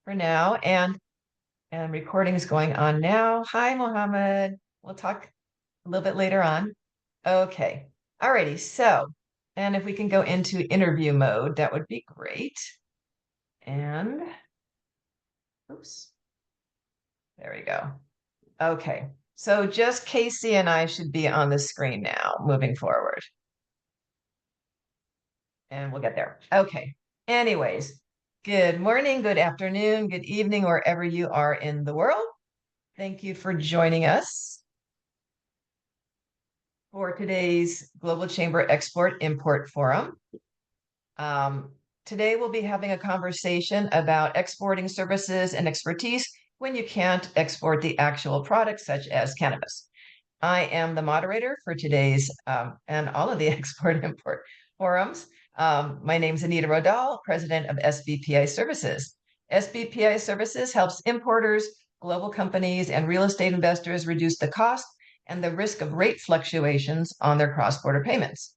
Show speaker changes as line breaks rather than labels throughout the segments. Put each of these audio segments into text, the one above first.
for now. And recording is going on now. Hi, Mohammed. We'll talk a little bit later on. Okay. Alrighty. So, and if we can go into interview mode, that would be great. And oops, there we go. Okay. So just Casey and I should be on the screen now, moving forward. And we'll get there. Okay. Anyways, good morning, good afternoon, good evening, wherever you are in the world. Thank you for joining us for today's Global Chamber Export Import Forum. Today we'll be having a conversation about exporting services and expertise when you can't export the actual product, such as cannabis. I am the moderator for today's and all of the export import forums. My name is Anita Rodal, president of SBPI Services. SBPI Services helps importers, global companies, and real estate investors reduce the cost and the risk of rate fluctuations on their cross-border payments.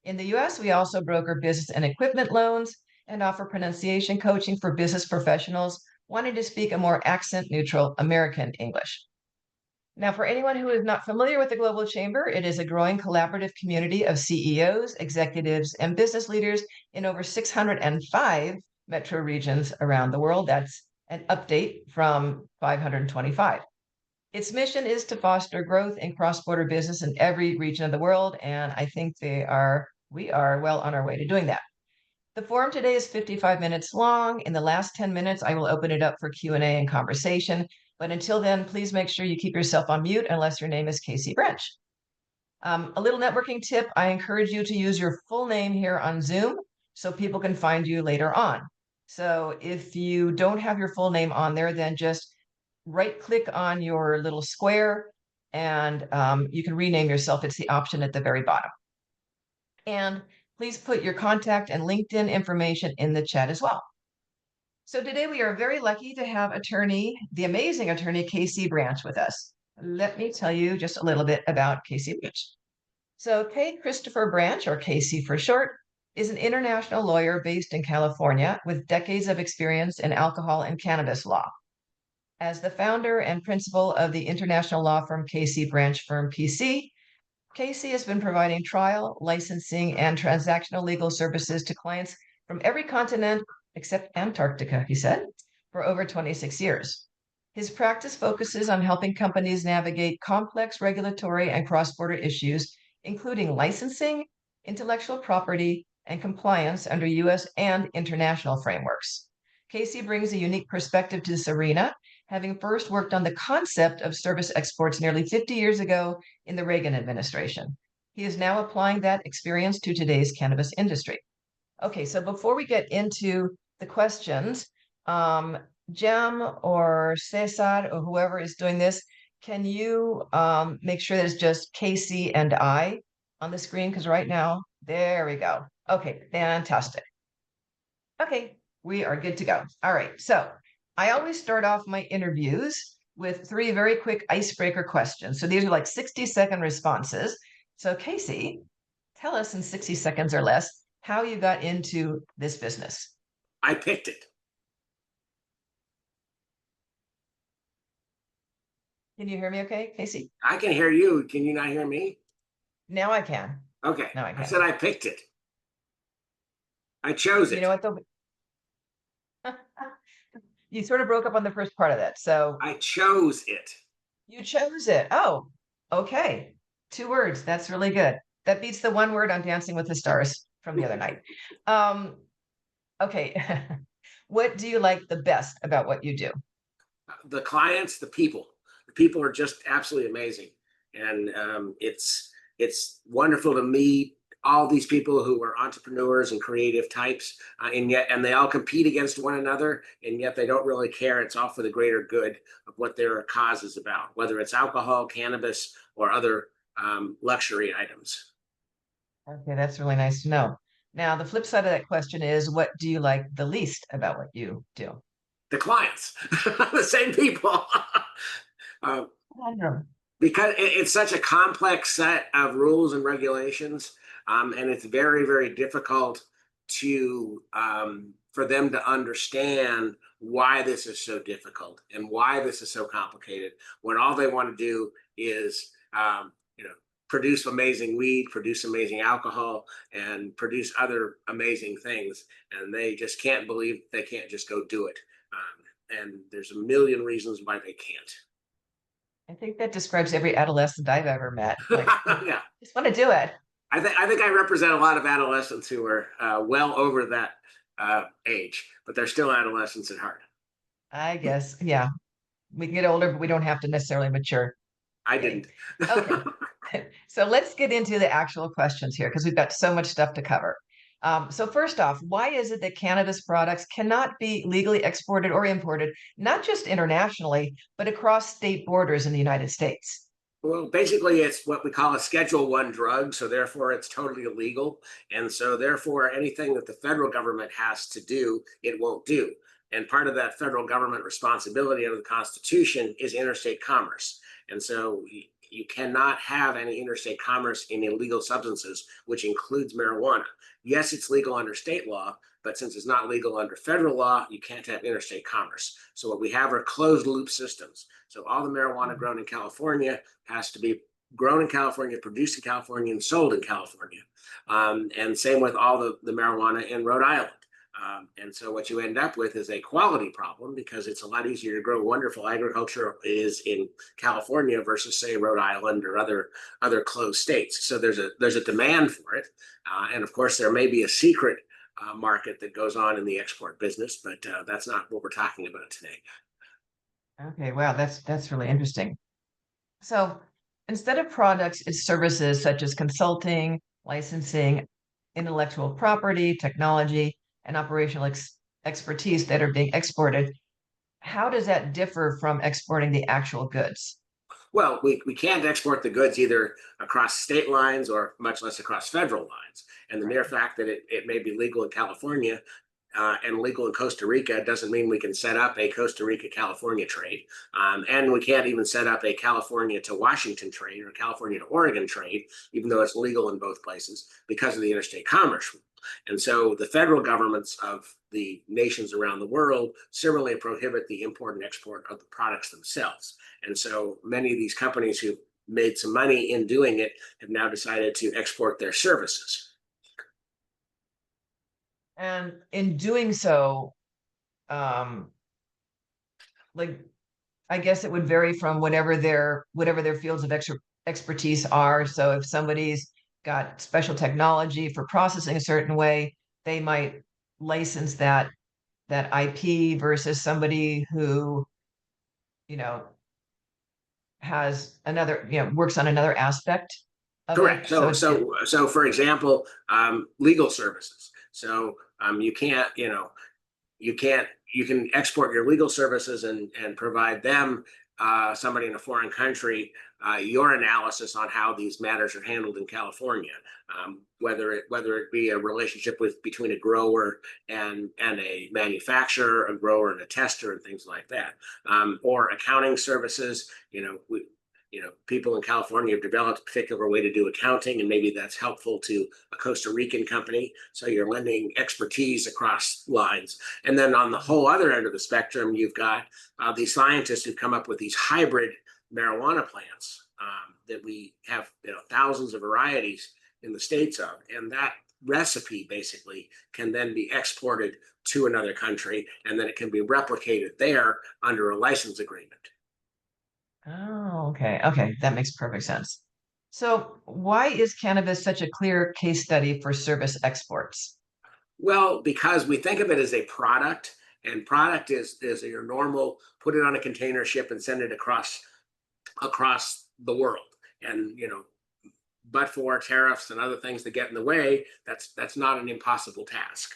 In the US, we also broker business and equipment loans and offer pronunciation coaching for business professionals wanting to speak a more accent-neutral American English. Now, for anyone who is not familiar with the Global Chamber, it is a growing collaborative community of CEOs, executives, and business leaders in over 605 metro regions around the world. That's an update from 525. Its mission is to foster growth in cross-border business in every region of the world, and I think we are well on our way to doing that. The forum today is 55 minutes long. In the last 10 minutes, I will open it up for Q&A and conversation. But until then, please make sure you keep yourself on mute unless your name is Casey Branch. A little networking tip, I encourage you to use your full name here on Zoom so people can find you later on. So if you don't have your full name on there, then just right-click on your little square and you can rename yourself. It's the option at the very bottom. And please put your contact and LinkedIn information in the chat as well. So today we are very lucky to have the amazing attorney, Casey Branch with us. Let me tell you just a little bit about Casey Branch. So K. Christopher Branch, or Casey for short, is an international lawyer based in California with decades of experience in alcohol and cannabis law. As the founder and principal of the international law firm Casey Branch Firm PC, Casey has been providing trial, licensing, and transactional legal services to clients from every continent except Antarctica, he said, for over 26 years. His practice focuses on helping companies navigate complex regulatory and cross-border issues, including licensing, intellectual property, and compliance under U.S. and international frameworks. Casey brings a unique perspective to this arena, having first worked on the concept of service exports nearly 50 years ago in the Reagan administration. He is now applying that experience to today's cannabis industry. Okay, so before we get into the questions, Jem or Cesar or whoever is doing this, can you make sure that it's just Casey and I on the screen? Because right now, there we go. Okay, fantastic. Okay, we are good to go. All right, so I always start off my interviews with 3 very quick icebreaker questions. So these are like 60-second responses. So Casey, tell us in 60 seconds or less how you got into this business.
I picked it.
Can you hear me okay, Casey?
I can hear you. Can you not hear me?
Now I can.
Okay.
Now I can.
I said I picked it. I chose it.
You know what though? You sort of broke up on the first part of that. So
I chose it.
you chose it. Oh, okay. 2 words. That's really good. That beats the 1 word on Dancing with the Stars from the other night. Okay. What do you like the best about what you do?
The clients, the people. The people are just absolutely amazing. And it's wonderful to meet all these people who are entrepreneurs and creative types, and they all compete against one another, and yet they don't really care. It's all for the greater good of what their cause is about, whether it's alcohol, cannabis, or other luxury items.
Okay, that's really nice to know. Now, the flip side of that question is, what do you like the least about what you do?
The clients, the same people. Because it's such a complex set of rules and regulations, and it's very, very difficult to for them to understand why this is so difficult and why this is so complicated, when all they want to do is, produce amazing weed, produce amazing alcohol, and produce other amazing things. And they just can't believe they can't just go do it. And there's a million reasons why they can't.
I think that describes every adolescent I've ever met. Like,
Yeah.
just want to do it.
I think I represent a lot of adolescents who are well over that age, but they're still adolescents at heart.
I guess, yeah. We can get older, but we don't have to necessarily mature.
I
Yay.
didn't.
Okay. So let's get into the actual questions here because we've got so much stuff to cover. So first off, why is it that cannabis products cannot be legally exported or imported, not just internationally, but across state borders in the United States?
Well, basically, it's what we call a Schedule One drug, so therefore it's totally illegal, and so therefore anything that the federal government has to do, it won't do. And part of that federal government responsibility under the Constitution is interstate commerce, and so you cannot have any interstate commerce in illegal substances, which includes marijuana. Yes, it's legal under state law, but since it's not legal under federal law, you can't have interstate commerce. So what we have are closed loop systems. So all the marijuana grown in California has to be grown in California, produced in California, and sold in California. And same with all the marijuana in Rhode Island. And so what you end up with is a quality problem because it's a lot easier to grow wonderful agriculture is in California versus say Rhode Island or other closed states. So there's a demand for it, and of course there may be a secret market that goes on in the export business, but that's not what we're talking about today.
Okay, wow, that's really interesting. So instead of products, it's services such as consulting, licensing, intellectual property, technology, and operational expertise that are being exported. How does that differ from exporting the actual goods?
Well, we can't export the goods either across state lines or much less across federal lines. And the mere fact that it may be legal in California and legal in Costa Rica doesn't mean we can set up a Costa Rica California trade. And we can't even set up a California to Washington trade or California to Oregon trade, even though it's legal in both places because of the interstate commerce rule. And so the federal governments of the nations around the world similarly prohibit the import and export of the products themselves. And so many of these companies who made some money in doing it have now decided to export their services.
And in doing so, like I guess it would vary from whatever their fields of expertise are. So if somebody's got special technology for processing a certain way, they might license that IP versus somebody who, you know, has another, works on another aspect of
Correct.
it.
So for example, legal services. So you can't, you can export your legal services and provide them, somebody in a foreign country, your analysis on how these matters are handled in California, whether it be a relationship between a grower and a manufacturer, a grower and a tester, and things like that, or accounting services. People in California have developed a particular way to do accounting, and maybe that's helpful to a Costa Rican company. So you're lending expertise across lines. And then on the whole other end of the spectrum, you've got these scientists who've come up with these hybrid marijuana plants that we have thousands of varieties in the States of. And that recipe basically can then be exported to another country, and then it can be replicated there under a license agreement.
Oh, okay. Okay, that makes perfect sense. So why is cannabis such a clear case study for service exports?
Well, because we think of it as a product, and product is your normal put it on a container ship and send it across the world. And but for tariffs and other things that get in the way, that's not an impossible task.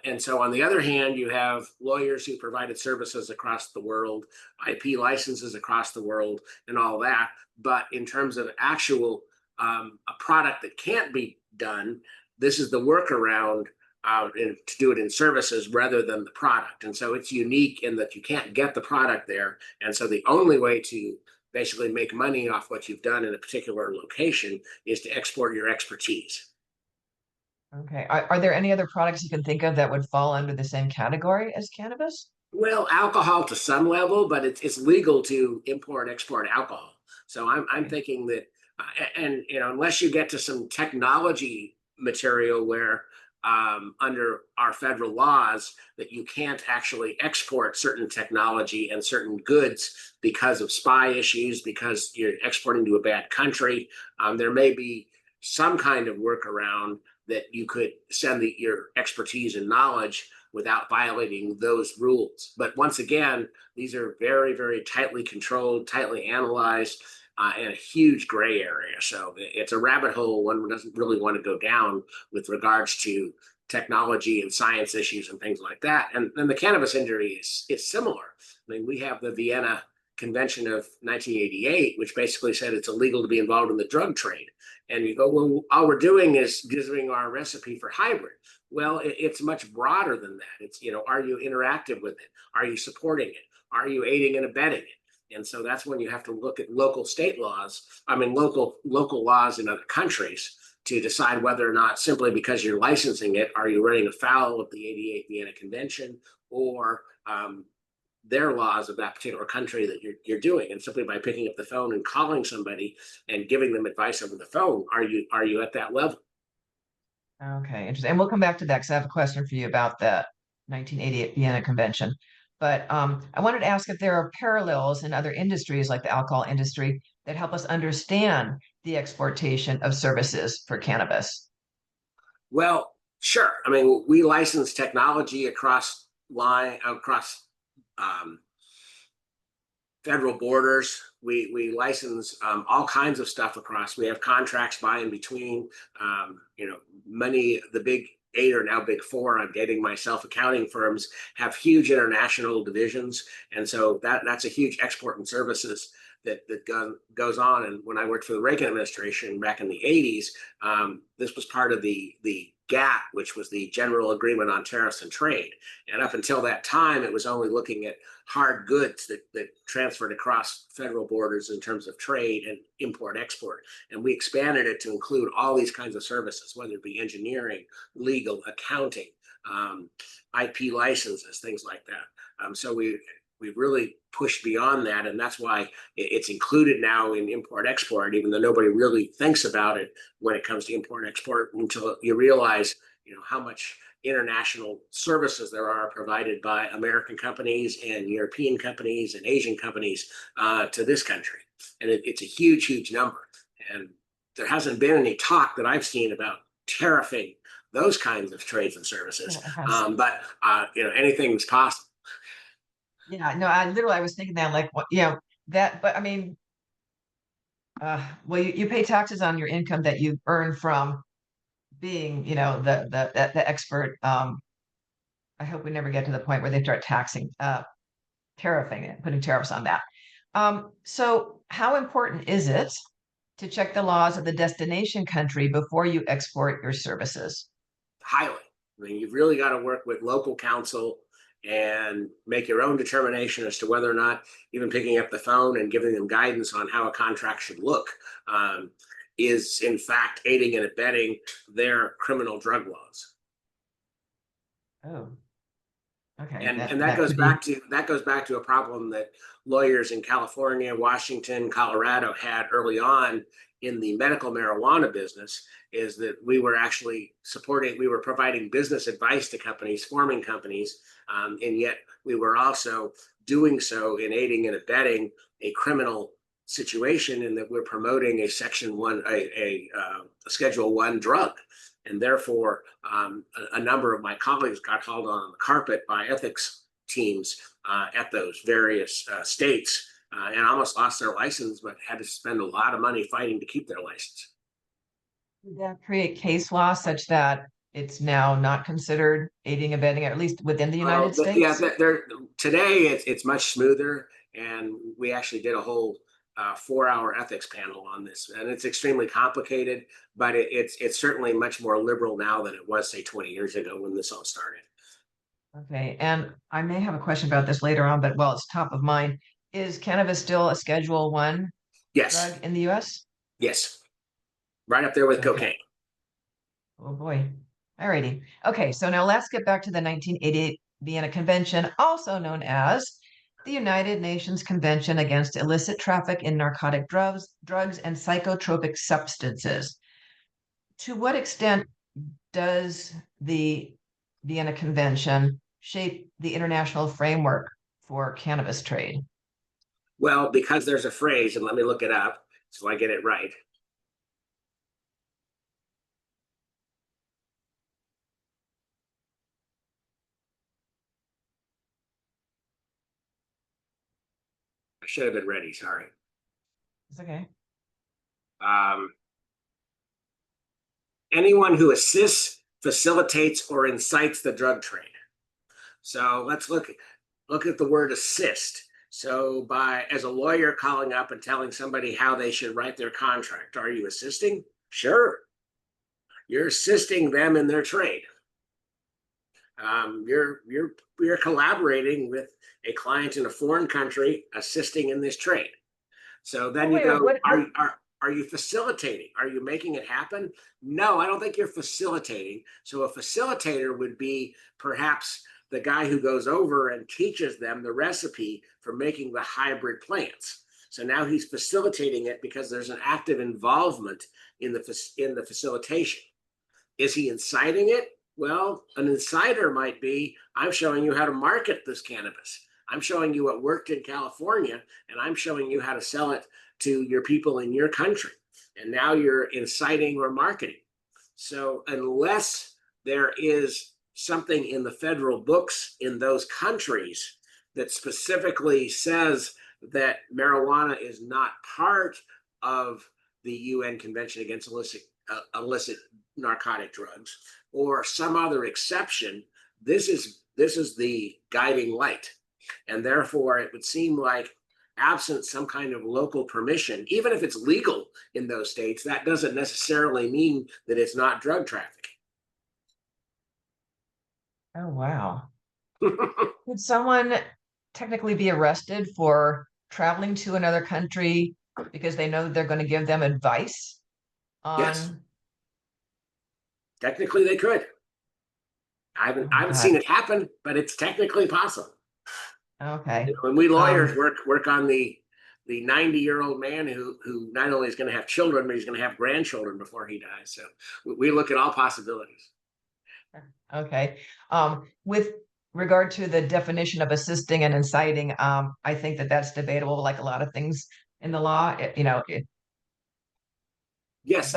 And so on the other hand, you have lawyers who provided services across the world, IP licenses across the world, and all that. But in terms of actual a product that can't be done, this is the workaround to do it in services rather than the product. And so it's unique in that you can't get the product there. And so the only way to basically make money off what you've done in a particular location is to export your expertise.
Okay. Are there any other products you can think of that would fall under the same category as cannabis?
Well, alcohol to some level, but it's legal to import and export alcohol. So I'm
Okay.
thinking that, and unless you get to some technology material where under our federal laws that you can't actually export certain technology and certain goods because of spy issues, because you're exporting to a bad country, there may be some kind of workaround that you could send your expertise and knowledge without violating those rules. But once again, these are very, very tightly controlled, tightly analyzed, and a huge gray area. So it's a rabbit hole one doesn't really want to go down with regards to technology and science issues and things like that. And then the cannabis industry is similar. I mean, we have the Vienna Convention of 1988, which basically said it's illegal to be involved in the drug trade. And you go, well, all we're doing is giving our recipe for hybrid. Well, it's much broader than that. It's, are you interactive with it? Are you supporting it? Are you aiding and abetting it? And so that's when you have to look at local state laws, local laws in other countries to decide whether or not, simply because you're licensing it, are you running afoul of the 88 Vienna Convention, or their laws of that particular country that you're doing. And simply by picking up the phone and calling somebody and giving them advice over the phone, are you at that level?
Okay, interesting. And we'll come back to that because I have a question for you about the 1988 Vienna Convention. But I wanted to ask if there are parallels in other industries like the alcohol industry that help us understand the exportation of services for cannabis.
Well, sure. I mean, we license technology across um, federal borders. We license all kinds of stuff across. We have contracts by and between. Many of the big eight or now big four, I'm dating myself, accounting firms have huge international divisions, and so that's a huge export and services that goes on. And when I worked for the Reagan administration back in the 80s, this was part of the GATT, which was the General Agreement on Tariffs and Trade. And up until that time, it was only looking at hard goods that transferred across federal borders in terms of trade and import export. And we expanded it to include all these kinds of services, whether it be engineering, legal, accounting, IP licenses, things like that. So we've really pushed beyond that, and that's why it's included now in import export, even though nobody really thinks about it when it comes to import export until you realize how much international services there are provided by American companies and European companies and Asian companies to this country. And it's a huge number. And there hasn't been any talk that I've seen about tariffing those kinds of trades and services. But anything's possible.
Yeah, no, I was thinking that like what, that, but I mean, well, you pay taxes on your income that you earn from being, the expert. I hope we never get to the point where they start tariffing it, putting tariffs on that. So how important is it to check the laws of the destination country before you export your services?
Highly. I mean, you've really got to work with local counsel and make your own determination as to whether or not even picking up the phone and giving them guidance on how a contract should look is in fact aiding and abetting their criminal drug laws.
Oh, okay.
And that goes back to a problem that lawyers in California, Washington, Colorado had early on in the medical marijuana business, is that we were providing business advice to companies, forming companies, and yet we were also doing so in aiding and abetting a criminal situation in that we're promoting a Schedule 1 drug. And therefore, a number of my colleagues got hauled on the carpet by ethics teams at those various states and almost lost their license, but had to spend a lot of money fighting to keep their license.
Did that create case law such that it's now not considered aiding and abetting, at least within the United
Yeah,
States?
today it's much smoother, and we actually did a whole 4-hour ethics panel on this, and it's extremely complicated, but it's certainly much more liberal now than it was, say, 20 years ago when this all started.
Okay, and I may have a question about this later on, but while it's top of mind, is cannabis still a Schedule 1
Yes,
drug in the US?
yes, right up there with
Okay.
cocaine.
Oh boy. Alrighty. Okay, so now let's get back to the 1988 Vienna Convention, also known as the United Nations Convention Against Illicit Traffic in Narcotic Drugs and Psychotropic Substances. To what extent does the Vienna Convention shape the international framework for cannabis trade?
Well, because there's a phrase, and let me look it up so I get it right. I should have been ready, sorry.
It's okay.
Um, anyone who assists, facilitates, or incites the drug trade. So let's look at the word assist. So by as a lawyer calling up and telling somebody how they should write their contract, are you assisting? Sure. You're assisting them in their trade. You're collaborating with a client in a foreign country, assisting in this trade. So then you go, are you facilitating? Are you making it happen? No, I don't think you're facilitating. So a facilitator would be perhaps the guy who goes over and teaches them the recipe for making the hybrid plants. So now he's facilitating it because there's an active involvement in the facilitation. Is he inciting it? Well, an insider might be, I'm showing you how to market this cannabis. I'm showing you what worked in California, and I'm showing you how to sell it to your people in your country. And now you're inciting or marketing. So unless there is something in the federal books in those countries that specifically says that marijuana is not part of the UN Convention Against illicit narcotic drugs, or some other exception, this is the guiding light. And therefore, it would seem like absent some kind of local permission, even if it's legal in those states, that doesn't necessarily mean that it's not drug trafficking.
Oh, wow. Could someone technically be arrested for traveling to another country because they know they're going to give them advice on?
Yes, technically they could. I haven't
God.
seen it happen, but it's technically possible.
Okay.
When we lawyers work on the 90-year-old man who not only is going to have children, but he's going to have grandchildren before he dies. So we look at all possibilities.
Okay. With regard to the definition of assisting and inciting, I think that that's debatable, like a lot of things in the law.
Yes,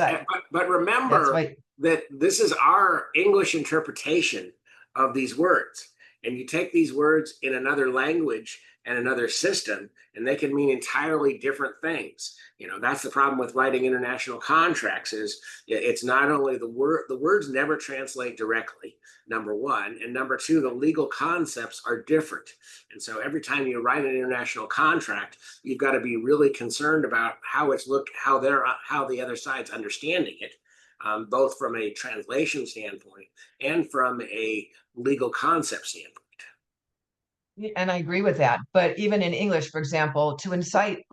but remember that this is our English interpretation of these words. And you take these words in another language and another system, and they can mean entirely different things. That's the problem with writing international contracts is it's not only the words never translate directly, number one, and number two, the legal concepts are different. And so every time you write an international contract, you've got to be really concerned about how the other side's understanding it, both from a translation standpoint and from a legal concept standpoint.
And I agree with that. But even in English, for example, to incite,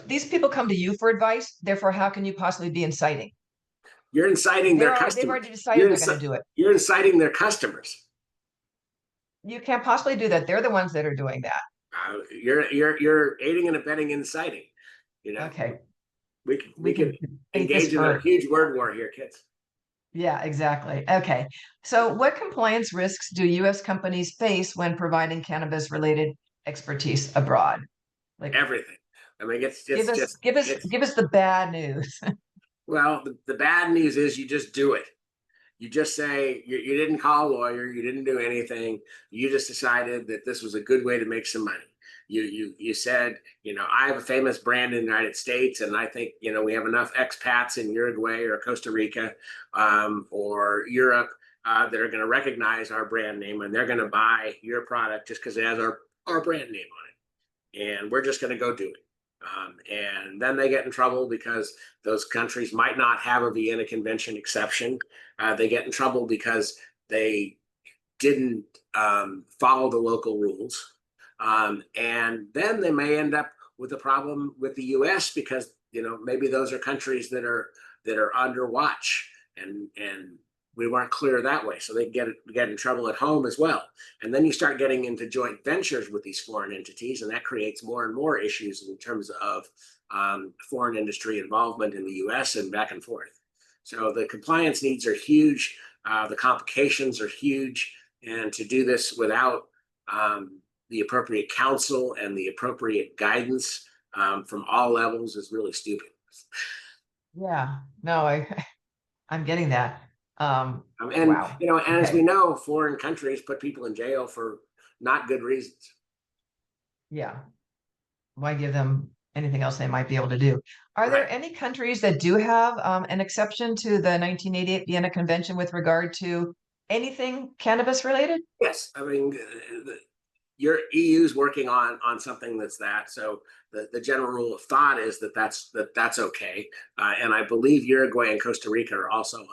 these people come to you for advice. Therefore, how can you possibly be inciting?
You're inciting their customers.
They've already decided they're going to do it.
You're inciting their customers.
You can't possibly do that. They're the ones that are doing that.
You're aiding and abetting inciting.
Okay.
We can engage in a huge word war here, kids.
Yeah, exactly. Okay. So what compliance risks do U.S. companies face when providing cannabis-related expertise abroad?
Like everything. I mean,
give us the bad news.
Well, the bad news is you just do it. You just say you didn't call a lawyer, you didn't do anything. You just decided that this was a good way to make some money. You said, I have a famous brand in the United States, and I think, we have enough expats in Uruguay or Costa Rica or Europe that are going to recognize our brand name, and they're going to buy your product just because it has our brand name on it. And we're just going to go do it. And then they get in trouble because those countries might not have a Vienna Convention exception. They get in trouble because they didn't follow the local rules. And then they may end up with a problem with the U.S. because maybe those are countries that are under watch, and we weren't clear that way, so they get in trouble at home as well. And then you start getting into joint ventures with these foreign entities, and that creates more and more issues in terms of foreign industry involvement in the U.S. and back and forth. So the compliance needs are huge, the complications are huge, and to do this without the appropriate counsel and the appropriate guidance from all levels is really stupid.
Yeah, no, I'm getting that.
And
Wow.
and as
Okay.
we know, foreign countries put people in jail for not good reasons.
Yeah. Why give them anything else they might be able to do? Are
Right.
there any countries that do have an exception to the 1988 Vienna Convention with regard to anything cannabis related?
Yes, I mean, your EU's working on something that's that. So the general rule of thought is that's okay. And I believe Uruguay and Costa Rica are also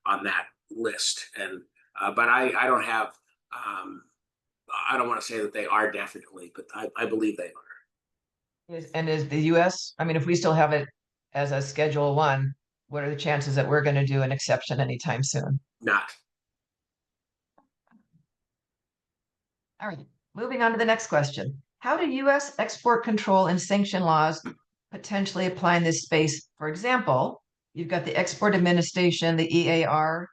on that list. And but I don't have I don't want to say that they are definitely, but I believe they are.
And is the US, I mean, if we still have it as a Schedule One, what are the chances that we're going to do an exception anytime soon?
Not.
All right, moving on to the next question. How do US export control and sanction laws potentially apply in this space? For example, you've got the Export Administration, the EAR,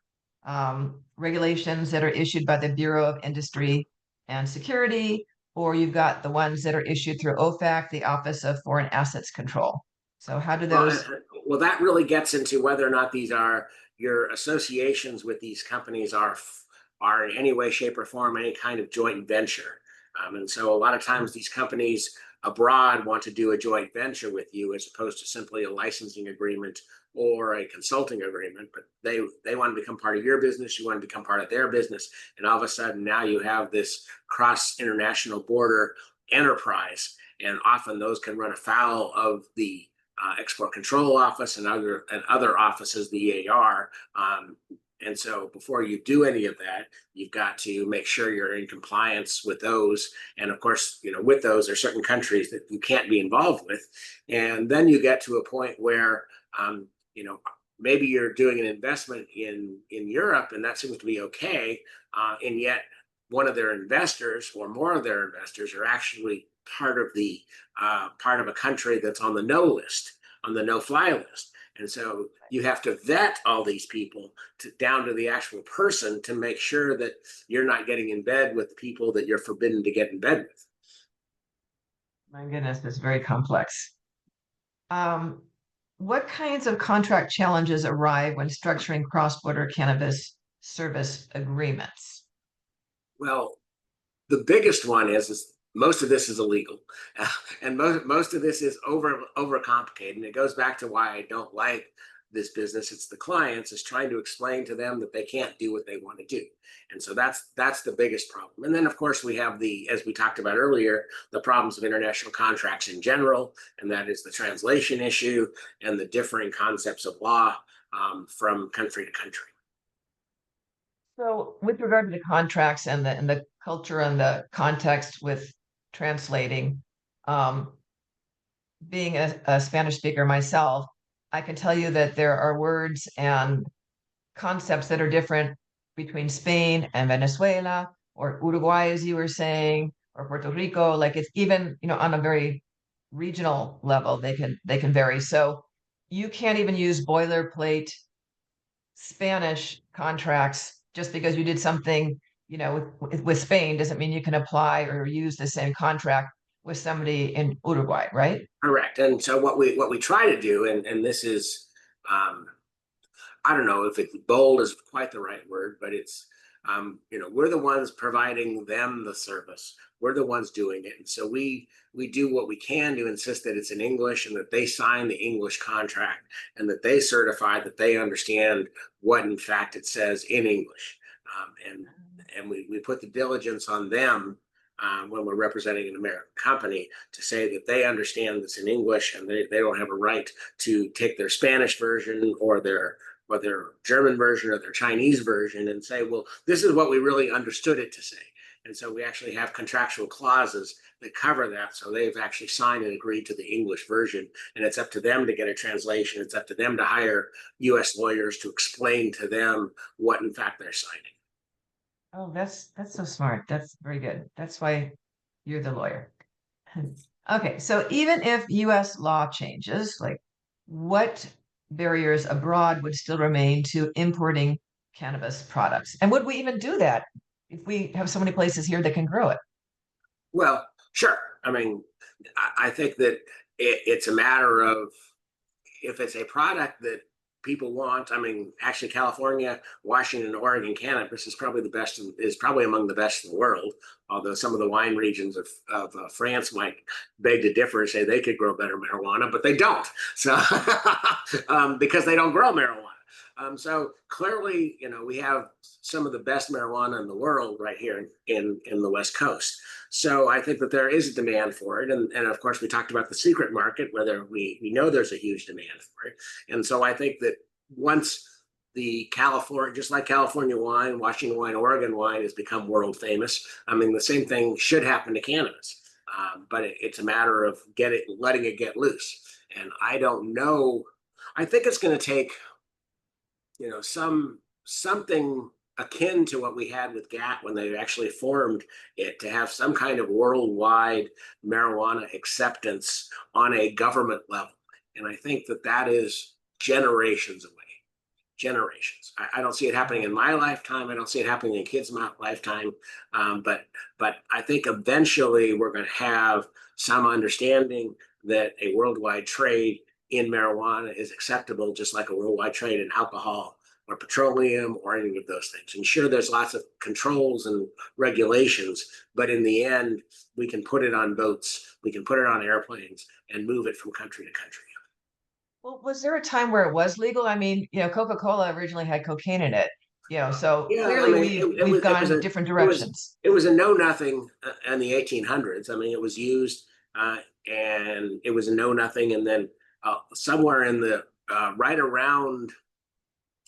regulations that are issued by the Bureau of Industry and Security, or you've got the ones that are issued through OFAC, the Office of Foreign Assets Control. So how do
Well,
those?
well, that really gets into whether or not these are your associations with these companies are in any way, shape, or form any kind of joint venture. And so a lot of times these companies abroad want to do a joint venture with you as opposed to simply a licensing agreement or a consulting agreement. But they want to become part of your business, you want to become part of their business, and all of a sudden now you have this cross international border enterprise, and often those can run afoul of the Export Control Office and other offices, the EAR. And so before you do any of that, you've got to make sure you're in compliance with those. And of course, with those, there are certain countries that you can't be involved with. And then you get to a point where, maybe you're doing an investment in Europe, and that seems to be okay. And yet, one of their investors or more of their investors are actually part of a country that's on the no list, on the no-fly list. And so you have to vet all these people down to the actual person to make sure that you're not getting in bed with people that you're forbidden to get in bed with.
My goodness, it's very complex. Um, what kinds of contract challenges arrive when structuring cross-border cannabis service agreements?
Well, the biggest one is most of this is illegal, and most of this is over complicated. And it goes back to why I don't like this business. It's the clients is trying to explain to them that they can't do what they want to do, and so that's the biggest problem. And then of course we have as we talked about earlier, the problems of international contracts in general, and that is the translation issue and the differing concepts of law from country to country.
So, with regard to the contracts and the culture and the context with translating, um, being a Spanish speaker myself, I can tell you that there are words and concepts that are different between Spain and Venezuela, or Uruguay, as you were saying, or Puerto Rico. Like it's even, on a very regional level, they can vary. So you can't even use boilerplate Spanish contracts just because you did something, with Spain doesn't mean you can apply or use the same contract with somebody in Uruguay, right?
Correct. And so what we try to do, and this is um, I don't know if it's bold is quite the right word, but it's we're the ones providing them the service. We're the ones doing it, and so we do what we can to insist that it's in English and that they sign the English contract and that they certify that they understand what in fact it says in English, and we put the diligence on them. When we're representing an American company to say that they understand this in English and they don't have a right to take their Spanish version or their German version or their Chinese version and say, well, this is what we really understood it to say. And so we actually have contractual clauses that cover that. So they've actually signed and agreed to the English version, and it's up to them to get a translation. It's up to them to hire US lawyers to explain to them what in fact they're signing.
Oh, that's so smart. That's very good. That's why you're the lawyer. Okay, so even if US law changes, like what barriers abroad would still remain to importing cannabis products? And would we even do that if we have so many places here that can grow it?
Well, sure. I mean, I think that it's a matter of if it's a product that people want. I mean, actually, California, Washington, Oregon, cannabis is probably the best, is probably among the best in the world. Although some of the wine regions of France might beg to differ and say they could grow better marijuana, but they don't. So because they don't grow marijuana. So clearly, we have some of the best marijuana in the world right here in the West Coast. So I think that there is a demand for it. And of course, we talked about the secret market, whether we know there's a huge demand for it. And so I think that once the California, just like California wine, Washington wine, Oregon wine has become world famous, I mean, the same thing should happen to cannabis. But it's a matter of letting it get loose. And I don't know. I think it's going to take something akin to what we had with GATT when they actually formed it, to have some kind of worldwide marijuana acceptance on a government level. And I think that is generations away. Generations. I don't see it happening in my lifetime. I don't see it happening in kids' lifetime. But I think eventually we're going to have some understanding that a worldwide trade in marijuana is acceptable, just like a worldwide trade in alcohol or petroleum or any of those things. And sure, there's lots of controls and regulations, but in the end, we can put it on boats, we can put it on airplanes and move it from country to country.
Well, was there a time where it was legal? I mean, Coca-Cola originally had cocaine in it, so
Yeah, I
clearly
mean,
we've gone different directions.
it was a know nothing in the 1800s. I mean, it was used and it was a know nothing, and then somewhere in the right around,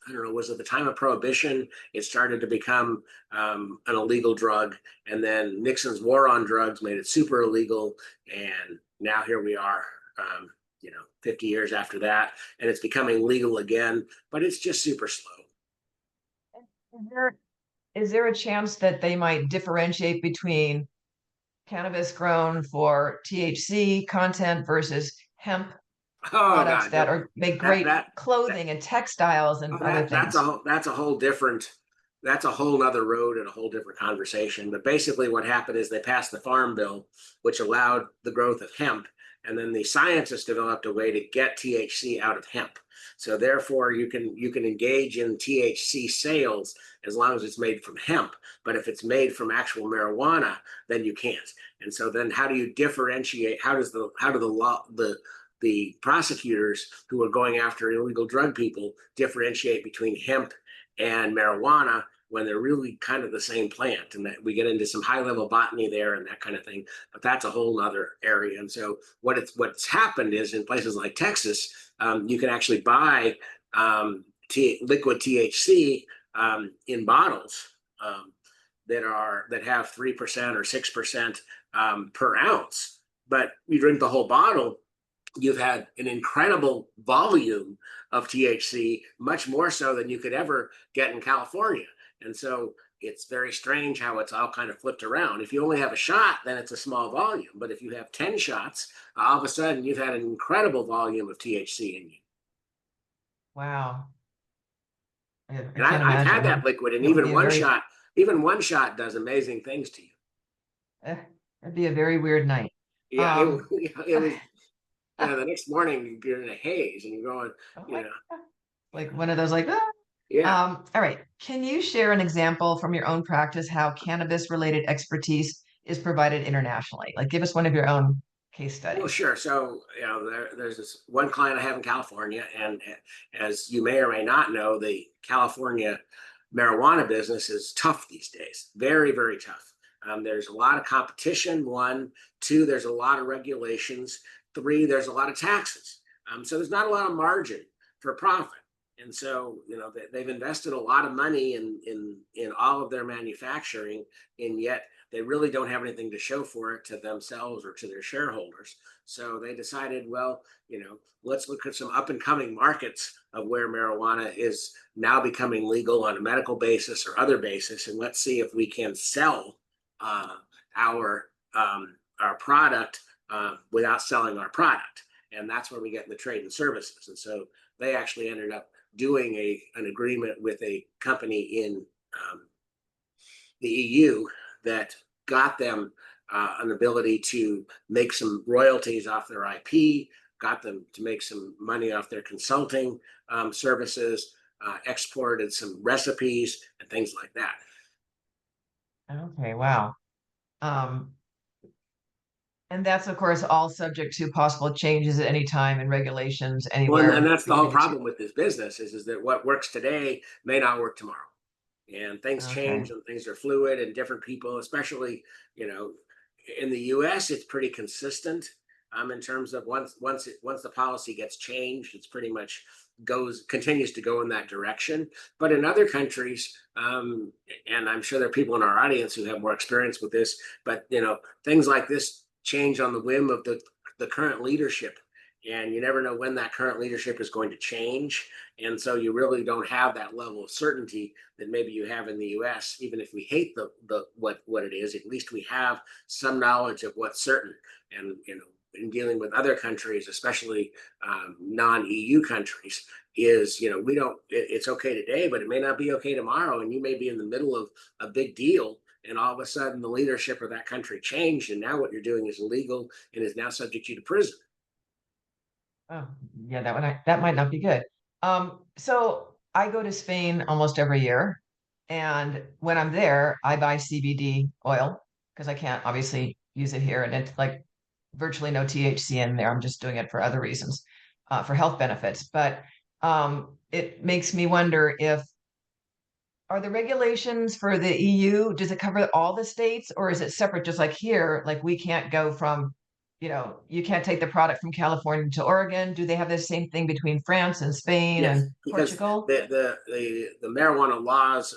I don't know, was it the time of Prohibition? It started to become an illegal drug, and then Nixon's war on drugs made it super illegal, and now here we are, 50 years after that, and it's becoming legal again, but it's just super slow.
Is there a chance that they might differentiate between cannabis grown for THC content versus hemp
Oh
products
God,
that
no,
are make
that
great
that
clothing and textiles and other
that's
things?
a whole different, that's a whole nother road and a whole different conversation. But basically what happened is they passed the farm bill, which allowed the growth of hemp, and then the scientists developed a way to get THC out of hemp. So therefore you can engage in THC sales as long as it's made from hemp. But if it's made from actual marijuana, then you can't. And so then how do you differentiate? How do the law, the prosecutors who are going after illegal drug people differentiate between hemp and marijuana when they're really kind of the same plant? And that we get into some high level botany there and that kind of thing, but that's a whole other area. And so what's happened is in places like Texas, you can actually buy liquid THC in bottles that have 3% or 6% per ounce, but you drink the whole bottle, you've had an incredible volume of THC, much more so than you could ever get in California. And so it's very strange how it's all kind of flipped around. If you only have a shot, then it's a small volume. But if you have 10 shots, all of a sudden you've had an incredible volume of THC in you.
Wow. I
And
can't
I've had
imagine.
that liquid, and
It would be a very,
even one shot does amazing things to you.
eh, it'd be a very weird night.
Yeah,
Um,
it was, the next morning you're in a haze and you're going,
oh
you
my
know,
God. Like one of those, like, ah.
yeah.
All right. Can you share an example from your own practice how cannabis related expertise is provided internationally? Like, give us one of your own case
Well,
studies.
sure. So, there's this one client I have in California, and as you may or may not know, the California marijuana business is tough these days. Very, very tough. There's a lot of competition. One, two, there's a lot of regulations. Three, there's a lot of taxes. So there's not a lot of margin for profit. And so, they've invested a lot of money in all of their manufacturing, and yet they really don't have anything to show for it to themselves or to their shareholders. So they decided, well, let's look at some up and coming markets of where marijuana is now becoming legal on a medical basis or other basis, and let's see if we can sell our product without selling our product. And that's where we get in the trade and services. And so they actually ended up doing an agreement with a company in the EU that got them an ability to make some royalties off their IP, got them to make some money off their consulting services, exported some recipes and things like that.
Okay, wow. And that's, of course, all subject to possible changes at any time and regulations
Well, and
anywhere
that's the whole
between the two.
problem with this business is that what works today may not work tomorrow. And things
Okay.
change and things are fluid, and different people, especially, in the US, it's pretty consistent in terms of once the policy gets changed, it's pretty much continues to go in that direction. But in other countries, and I'm sure there are people in our audience who have more experience with this, but things like this change on the whim of the current leadership, and you never know when that current leadership is going to change. And so you really don't have that level of certainty that maybe you have in the US. Even if we hate what it is, at least we have some knowledge of what's certain. And in dealing with other countries, especially non-EU countries, is we don't. It's okay today, but it may not be okay tomorrow, and you may be in the middle of a big deal, and all of a sudden the leadership of that country changed, and now what you're doing is illegal and is now subject you to prison.
Oh, yeah, that might not be good. So I go to Spain almost every year, and when I'm there, I buy CBD oil because I can't obviously use it here, and it's like virtually no THC in there. I'm just doing it for other reasons, for health benefits. But it makes me wonder if are the regulations for the EU, does it cover all the states, or is it separate, just like here, like we can't go from, you can't take the product from California to Oregon. Do they have the same thing between France and Spain
Yes,
and
because
Portugal?
the marijuana laws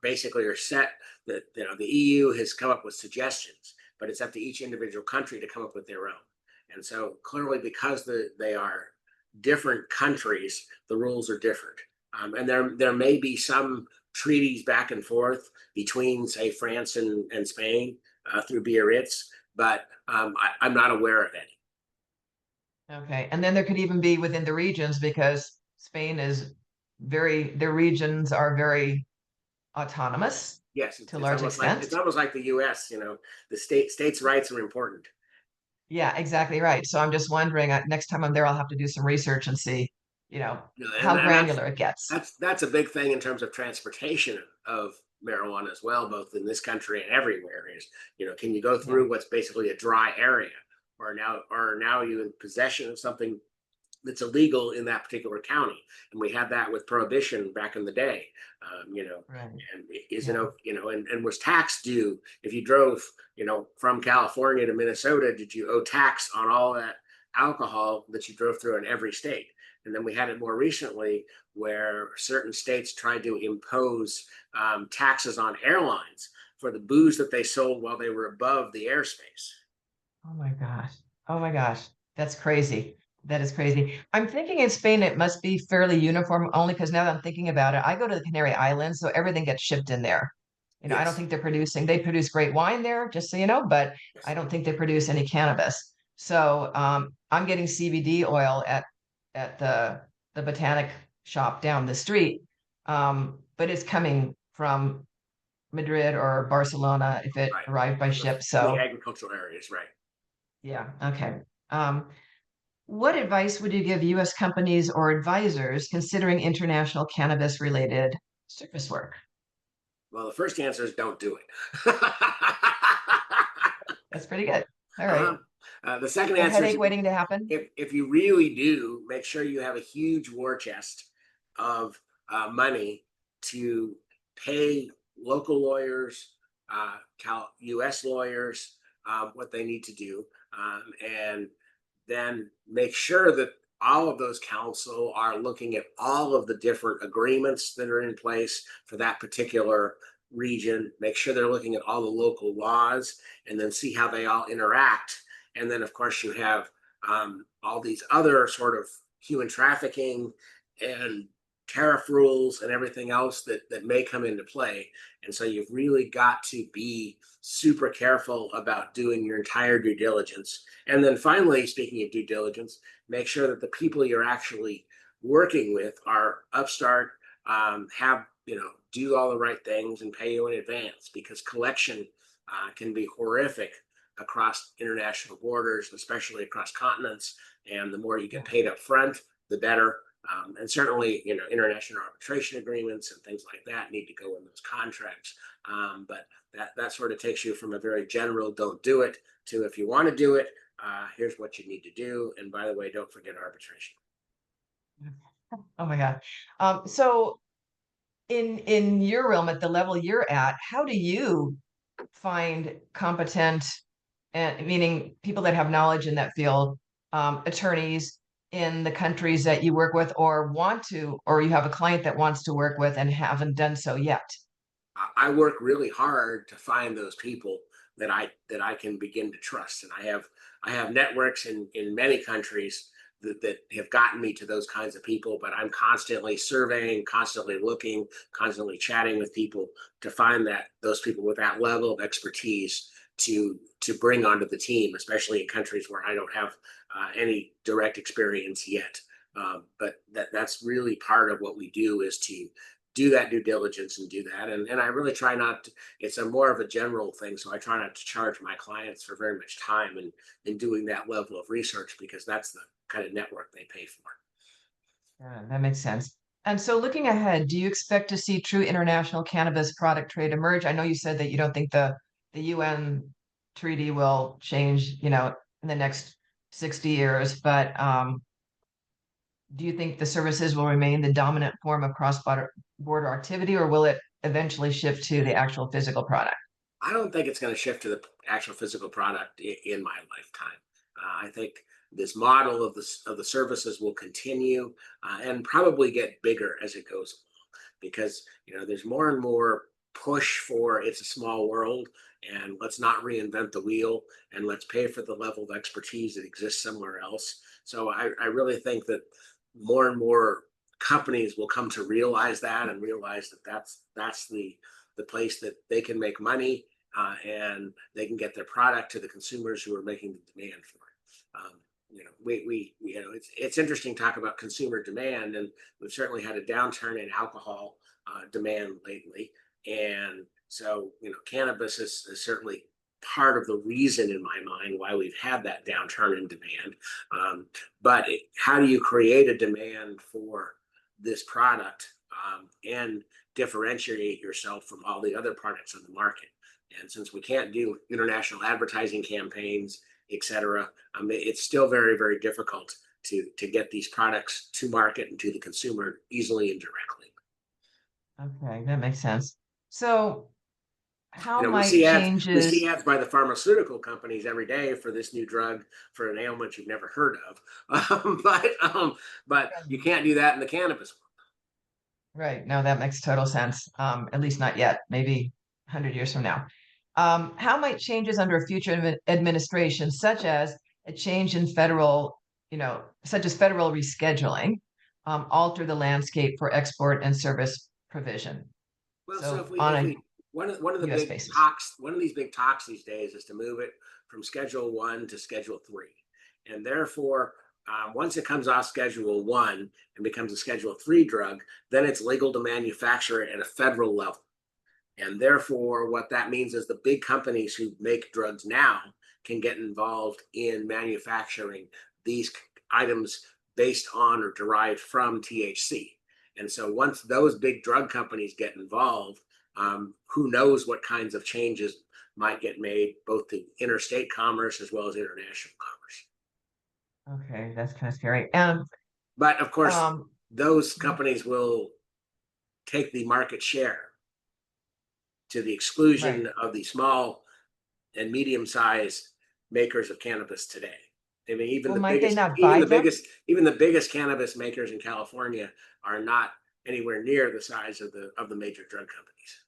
basically are set that the EU has come up with suggestions, but it's up to each individual country to come up with their own. And so clearly, because they are different countries, the rules are different. And there may be some treaties back and forth between, say, France and Spain through Biarritz, but I'm not aware of any.
Okay. And then there could even be within the regions because Spain is their regions are very autonomous
Yes,
to a
it's
large
almost like
extent.
the U.S. The states' rights are important.
Yeah, exactly right. So I'm just wondering, next time I'm there, I'll have to do some research and see,
And
how granular it gets.
that's a big thing in terms of transportation of marijuana as well, both in this country and everywhere. Is can you go
Yeah.
through what's basically a dry area, or now you in possession of something that's illegal in that particular county? And we had that with prohibition back in the day.
Right.
And is it
Yeah.
and was tax due if you drove from California to Minnesota? Did you owe tax on all that alcohol that you drove through in every state? And then we had it more recently where certain states tried to impose taxes on airlines for the booze that they sold while they were above the airspace.
Oh my gosh. Oh my gosh. That's crazy. That is crazy. I'm thinking in Spain it must be fairly uniform only because now that I'm thinking about it, I go to the Canary Islands, so everything gets shipped in there. I don't
Yes.
think they produce great wine there, just so you know, but I
Yes.
don't think they produce any cannabis. So I'm getting CBD oil at the botanic shop down the street. But it's coming from Madrid or Barcelona if it
Right.
arrived by
From
ship.
the
So
agricultural areas, right?
yeah, okay. What advice would you give US companies or advisors considering international cannabis related service work?
Well, the first answer is don't do it.
That's pretty good. All right.
uh-huh. The second
A
answer is
headache waiting to happen?
if you really do, make sure you have a huge war chest of money to pay local lawyers, U.S. lawyers, what they need to do, and then make sure that all of those counsel are looking at all of the different agreements that are in place for that particular region, make sure they're looking at all the local laws, and then see how they all interact. And then, of course, you have all these other sort of human trafficking and tariff rules and everything else that may come into play. And so you've really got to be super careful about doing your entire due diligence. And then finally, speaking of due diligence, make sure that the people you're actually working with are upstart, have, do all the right things and pay you in advance, because collection can be horrific across international borders, especially across continents. And the more you get paid up front, the better. And certainly, international arbitration agreements and things like that need to go in those contracts. But that sort of takes you from a very general "don't do it" to, if you want to do it, here's what you need to do. And by the way, don't forget arbitration.
Oh my God. So in your realm, at the level you're at, how do you find competent, and meaning people that have knowledge in that field, attorneys in the countries that you work with or want to, or you have a client that wants to work with and haven't done so yet?
I work really hard to find those people that I can begin to trust, and I have networks in many countries that have gotten me to those kinds of people. But I'm constantly surveying, constantly looking, constantly chatting with people to find those people with that level of expertise to bring onto the team, especially in countries where I don't have any direct experience yet. But that's really part of what we do, is to do that due diligence and do that. And I really try not to, it's a more of a general thing. So I try not to charge my clients for very much time in doing that level of research, because that's the kind of network they pay for.
Yeah, that makes sense. And so looking ahead, do you expect to see true international cannabis product trade emerge? I know you said that you don't think the UN treaty will change, in the next 60 years, but do you think the services will remain the dominant form of cross-border activity, or will it eventually shift to the actual physical product?
I don't think it's going to shift to the actual physical product in my lifetime. I think this model of the services will continue, and probably get bigger as it goes along, because there's more and more push for, it's a small world, and let's not reinvent the wheel, and let's pay for the level of expertise that exists somewhere else. So I really think that more and more companies will come to realize that, and realize that that's the place that they can make money, and they can get their product to the consumers who are making the demand for it. It's interesting to talk about consumer demand, and we've certainly had a downturn in alcohol demand lately. And so, cannabis is certainly part of the reason, in my mind, why we've had that downturn in demand. But how do you create a demand for this product, and differentiate yourself from all the other products on the market? And since we can't do international advertising campaigns, et cetera, it's still very, very difficult to get these products to market and to the consumer easily and directly.
Okay, that makes sense. So how
We
might
see ads. We see
changes,
ads by the pharmaceutical companies every day for this new drug for an ailment you've never heard of. But you can't do that in the cannabis world.
right, no, that makes total sense. At least not yet, maybe 100 years from now. How might changes under a future administration, such as a change in such as federal rescheduling, alter the landscape for export and service provision?
Well, so
So on a
one of the
US
big
basis.
talks, one of these big talks these days is to move it from Schedule 1 to Schedule 3, and therefore, once it comes off Schedule 1 and becomes a Schedule 3 drug, then it's legal to manufacture it at a federal level. And therefore, what that means is the big companies who make drugs now can get involved in manufacturing these items based on or derived from THC. And so once those big drug companies get involved, who knows what kinds of changes might get made, both to interstate commerce as well as international commerce.
Okay, that's kind of scary.
But of course,
Um,
those companies will take the market share to the
right.
exclusion of the small and medium-sized makers of cannabis today. I mean,
Well, might they not buy them?
even the biggest cannabis makers in California are not anywhere near the size of the major drug companies.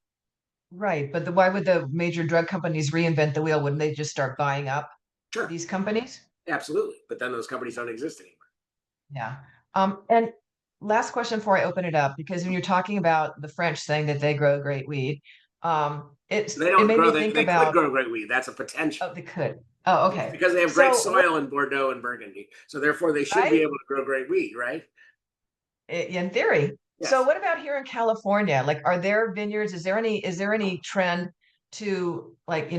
Right, but why would the major drug companies reinvent the wheel? Wouldn't they just start buying up
Sure,
these companies?
absolutely. But then those companies don't exist anymore.
Yeah. And last question before I open it up, because when you're talking about the French saying that they grow great weed,
They
it
don't
made
grow.
me
They
think
they could
about,
grow great weed. That's a potential.
oh, they could. Oh,
It's
okay.
because they have great
So what,
soil in Bordeaux and Burgundy. So therefore, they should be
right?
able to grow great weed, right?
In theory. So
Yes.
what about here in California? Like, are there vineyards? Is there any trend to, like,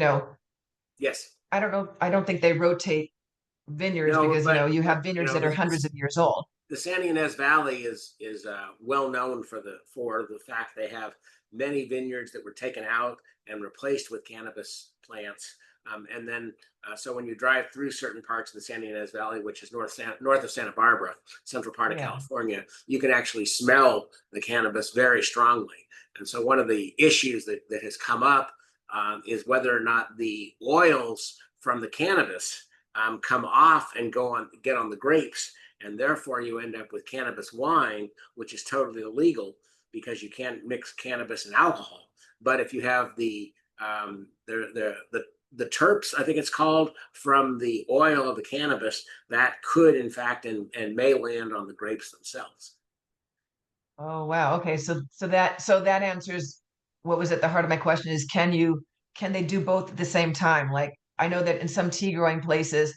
Yes.
I don't know, I don't think they rotate vineyards
No,
because, you have vineyards that are hundreds of years old.
the San Ynez Valley is well known for the fact they have many vineyards that were taken out and replaced with cannabis plants. And then, so when you drive through certain parts of the San Ynez Valley, which is north of Santa Barbara, central part of
Yeah.
California, you can actually smell the cannabis very strongly. And so, one of the issues that has come up is whether or not the oils from the cannabis come off and get on the grapes, and therefore you end up with cannabis wine, which is totally illegal because you can't mix cannabis and alcohol. But if you have the terps, I think it's called, from the oil of the cannabis, that could in fact and may land on the grapes themselves.
Oh, wow. Okay. So that answers what was at the heart of my question is can they do both at the same time? Like I know that in some tea growing places,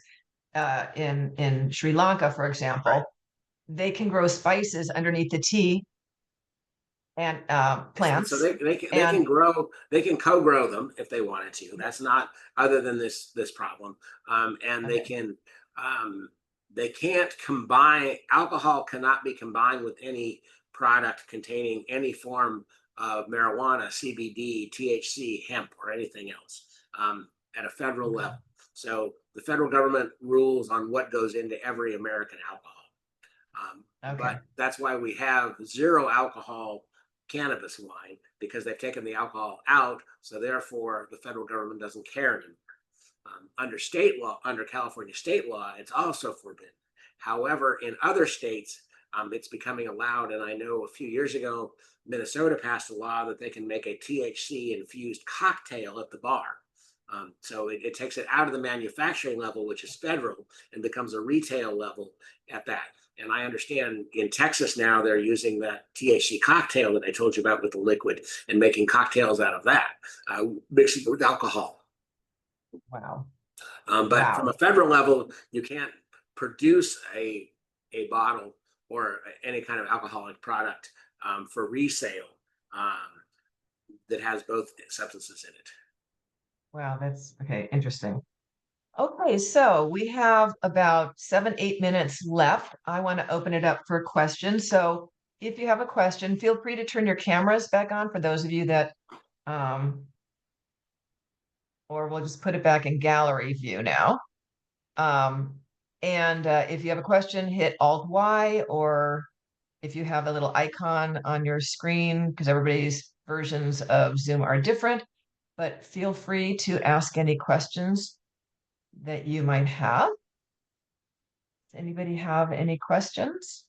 in Sri Lanka, for
Right.
example, they can grow spices underneath the tea and
Yes, and so
plants.
they can
And
grow, they can co-grow them if they wanted to. That's not other than this problem. And
okay.
they can't combine, alcohol cannot be combined with any product containing any form of marijuana, CBD, THC, hemp, or anything else at a federal
Okay.
level. So the federal government rules on what goes into every American alcohol.
Okay.
But that's why we have zero alcohol cannabis wine, because they've taken the alcohol out. So therefore, the federal government doesn't care anymore. Under state law, under California state law, it's also forbidden. However, in other states, it's becoming allowed. And I know a few years ago, Minnesota passed a law that they can make a THC infused cocktail at the bar. So it takes it out of the manufacturing level, which is federal, and becomes a retail level at that. And I understand in Texas now they're using that THC cocktail that I told you about with the liquid and making cocktails out of that, mixing it with alcohol.
Wow.
But from a
Wow.
federal level, you can't produce a bottle or any kind of alcoholic product for resale that has both substances in it.
Wow. That's okay. Interesting. Okay, so we have about 7, 8 minutes left. I want to open it up for questions. So if you have a question, feel free to turn your cameras back on for those of you that, um, or we'll just put it back in gallery view now. Um, and if you have a question, hit Alt Y, or if you have a little icon on your screen, because everybody's versions of Zoom are different, but feel free to ask any questions that you might have. Does anybody have any questions?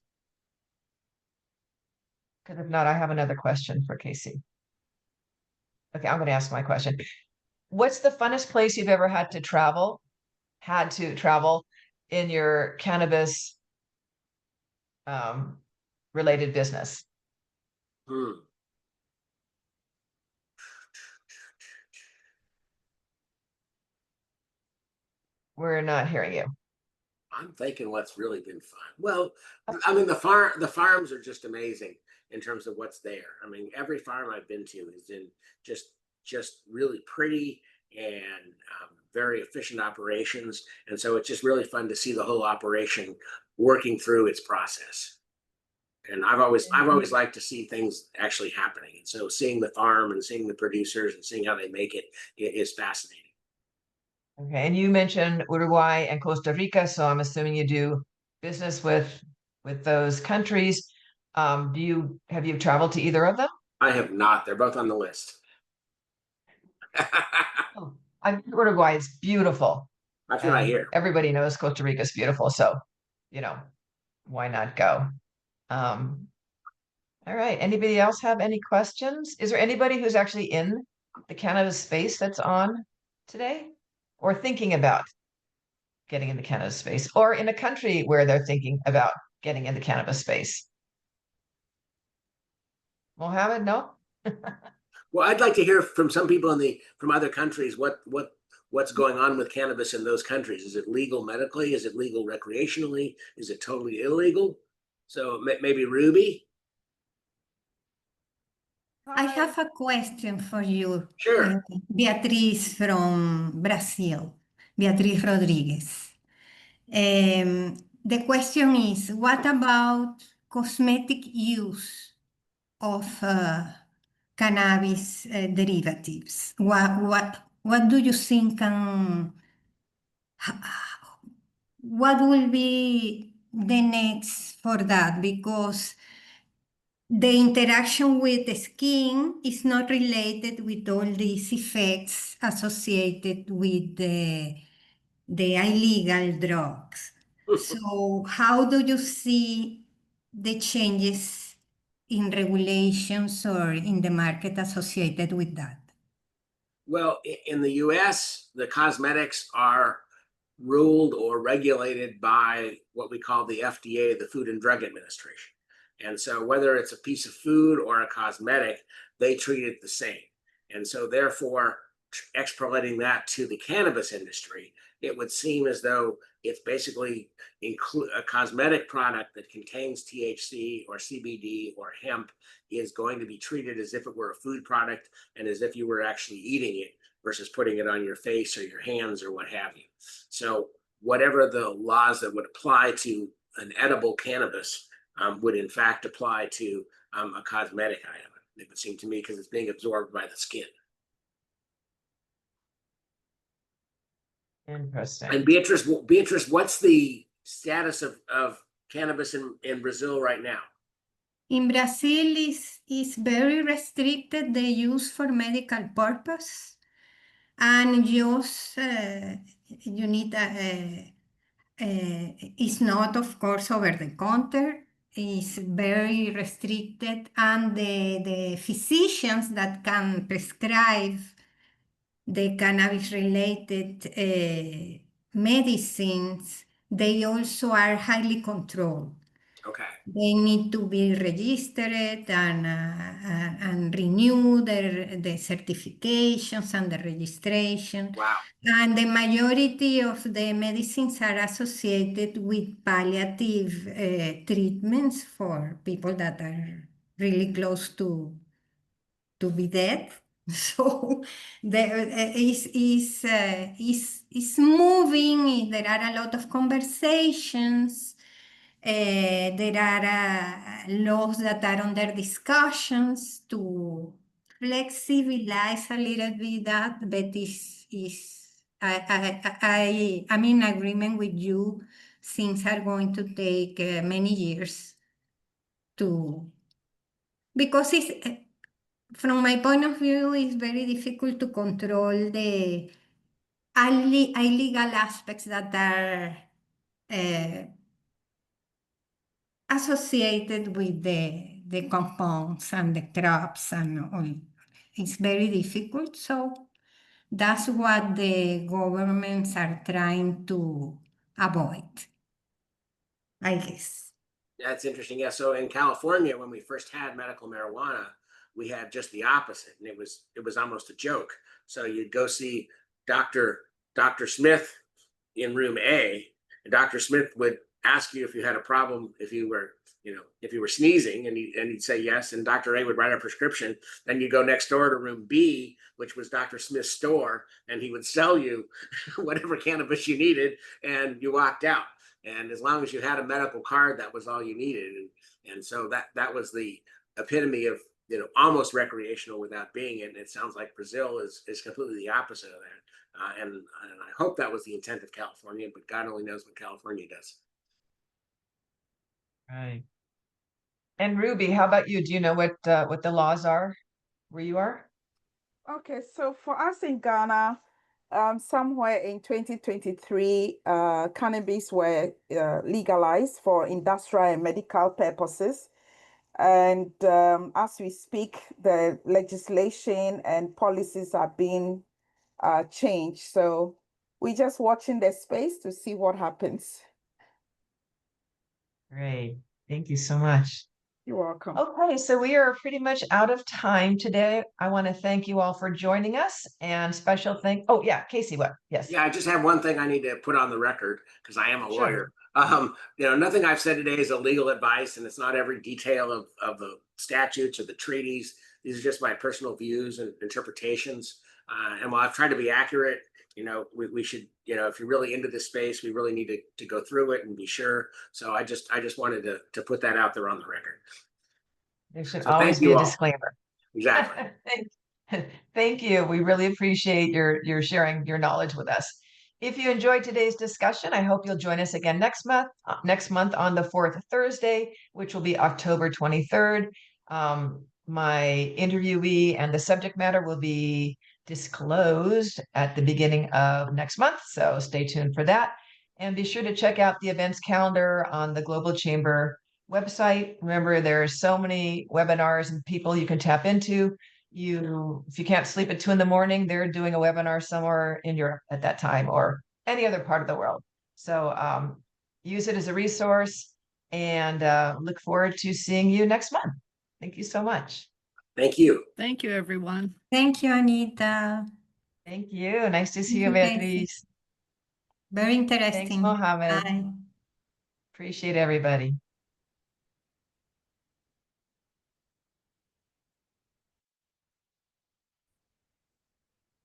Because if not, I have another question for Casey. Okay, I'm going to ask my question. What's the funnest place you've ever had to travel in your cannabis um, related business?
Hmm.
We're not hearing you.
I'm thinking what's really been fun. Well, I mean the farms are just amazing in terms of what's there. I mean, every farm I've been to is in just just really pretty and very efficient operations, and so it's just really fun to see the whole operation working through its process. And I've always liked to see things actually happening, and so seeing the farm and seeing the producers and seeing how they make it is fascinating.
Okay, and you mentioned Uruguay and Costa Rica, so I'm assuming you do business with those countries. Have you traveled to either of them?
I have not. They're both on the list.
Oh, Uruguay is beautiful,
That's what I
and
hear.
everybody knows Costa Rica is beautiful, so you know why not go? Um, all right. Anybody else have any questions? Is there anybody who's actually in the cannabis space that's on today, or thinking about getting in the cannabis space, or in a country where they're thinking about getting in the cannabis space? Mohammed, no?
Well, I'd like to hear from some people from other countries what's going on with cannabis in those countries. Is it legal medically? Is it legal recreationally? Is it totally illegal? So maybe Ruby.
I have a question for you,
Sure.
Beatriz from Brazil, Beatriz Rodriguez. The question is, what about cosmetic use of cannabis derivatives? What do you think what will be the next for that? Because the interaction with the skin is not related with all these effects associated with the illegal drugs. So how do you see the changes in regulations or in the market associated with that?
Well, in the US, the cosmetics are ruled or regulated by what we call the FDA, the Food and Drug Administration. And so whether it's a piece of food or a cosmetic, they treat it the same. And so therefore, extrapolating that to the cannabis industry, it would seem as though it's basically a cosmetic product that contains THC or CBD or hemp is going to be treated as if it were a food product and as if you were actually eating it versus putting it on your face or your hands or what have you. So whatever the laws that would apply to an edible cannabis would in fact apply to a cosmetic item. It would seem to me because it's being absorbed by the skin.
Interesting.
And Beatrice, what's the status of cannabis in Brazil right now?
In Brazil, is very restricted the use for medical purpose, and use you need is not, of course, over the counter. Is very restricted, and the physicians that can prescribe the cannabis-related medicines, they also are highly controlled.
Okay.
They need to be registered and renew the certifications and the registration.
Wow.
And the majority of the medicines are associated with palliative treatments for people that are really close to be dead. So there is moving. There are a lot of conversations. There are laws that are under discussions to flexibilize a little bit that, but I'm in agreement with you. Things are going to take many years because from my point of view, it's very difficult to control the illegal aspects that are associated with the compounds and the crops and all. It's very difficult. So that's what the governments are trying to avoid, I guess.
That's interesting. Yeah. So in California, when we first had medical marijuana, we had just the opposite, and it was almost a joke. So you'd go see Dr. Smith in room A, and Dr. Smith would ask you if you had a problem, if you were sneezing, and he'd say yes, and Dr. A would write a prescription. Then you go next door to room B, which was Dr. Smith's store, and he would sell you whatever cannabis you needed, and you walked out. And as long as you had a medical card, that was all you needed. And so that was the epitome of almost recreational without being it. And it sounds like Brazil is completely the opposite of that. And I hope that was the intent of California, but God only knows what California does.
Right. And Ruby, how about you? Do you know what the laws are where you are?
Okay, so for us in Ghana, somewhere in 2023, cannabis were legalized for industrial and medical purposes. And as we speak, the legislation and policies are being changed. So we're just watching the space to see what happens.
Great. Thank you so much.
You're welcome.
Okay, so we are pretty much out of time today. I want to thank you all for joining us, and special oh yeah, Casey, what? Yes.
Yeah, I just have one thing I need to put on the record because I am a
Sure.
lawyer. Nothing I've said today is a legal advice, and it's not every detail of the statutes or the treaties. These are just my personal views and interpretations. And while I've tried to be accurate, we should, if you're really into this space, we really need to go through it and be sure. So I just wanted to put that out there on the record.
There should
So
always
thank
be
you
a
all.
disclaimer.
Exactly.
Thank you. We really appreciate your sharing your knowledge with us. If you enjoyed today's discussion, I hope you'll join us again next month on the fourth Thursday, which will be October 23rd. My interviewee and the subject matter will be disclosed at the beginning of next month, so stay tuned for that. And be sure to check out the events calendar on the Global Chamber website. Remember, there are so many webinars and people you can tap into. If you can't sleep at 2 a.m, they're doing a webinar somewhere in Europe at that time or any other part of the world. So use it as a resource, and look forward to seeing you next month. Thank you so much.
Thank you.
Thank you, everyone.
Thank you, Anita.
Thank you. Nice to see
Thank
you,
you, Casey.
Beatriz.
Very
Thanks,
interesting.
Mohammed.
Bye.
Appreciate everybody.